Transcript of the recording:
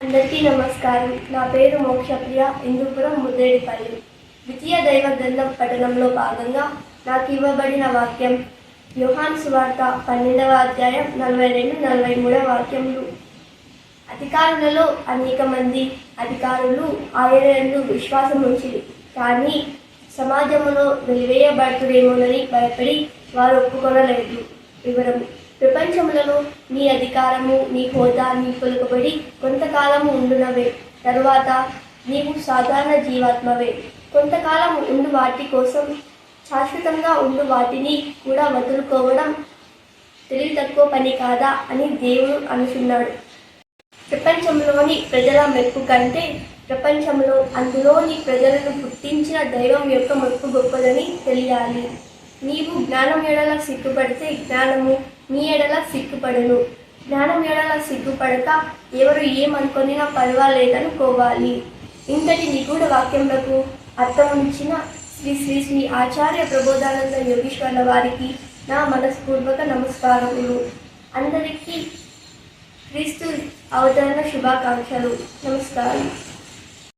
అందరికీ నమస్కారం. నా పేరు మోక్షప్రియ, హిందూపురం ముద్రేడిపల్లి. ద్వితీయ దైవ గ్రంథం పఠనంలో భాగంగా నాకు ఇవ్వబడిన వాక్యం యోహాను సువార్త 12వ అధ్యాయం 42-43 వాక్యములు. అధికారులలో అనేక మంది అధికారులు ఆయన యందు విశ్వాసం ఉంచిరి, కానీ సమాజంలో వెలివేయబడుతురేమోనని భయపడి వారు ఒప్పుకొనలేదు. వివరము: ప్రపంచములలో నీ అధికారము, నీ హోదా నీ పలుకబడి కొంతకాలము ఉండునవే, తరువాత నీవు సాధారణ జీవాత్మవే. కొంతకాలం ఉండు వాటి కోసం శాశ్వతంగా ఉండు వాటిని కూడా వదులుకోవడం తెలివి తక్కువ పని కాదా అని దేవుడు అనుచున్నాడు. ప్రపంచంలోని ప్రజల మెప్పు కంటే ప్రపంచంలో అందులోని ప్రజలను పుట్టించిన దైవం యొక్క మెప్పు గొప్పదని తెలియాలి. నీవు జ్ఞానం ఎడల సిగ్గుపడితే జ్ఞానము నీ ఎడల సిగ్గుపడను. జ్ఞానం ఎడల సిగ్గుపడక ఎవరు ఏమనుకొనినా పర్వాలేదనుకోవాలి. ఇంతటి నిగూఢ వాక్యములకు అర్థమునిచ్చిన శ్రీ శ్రీ శ్రీ ఆచార్య ప్రబోధానంద యోగీశ్వర్ల వారికి నా మనస్పూర్వక నమస్కారములు. అందరికీ క్రీస్తు అవతరణ శుభాకాంక్షలు. నమస్కారం.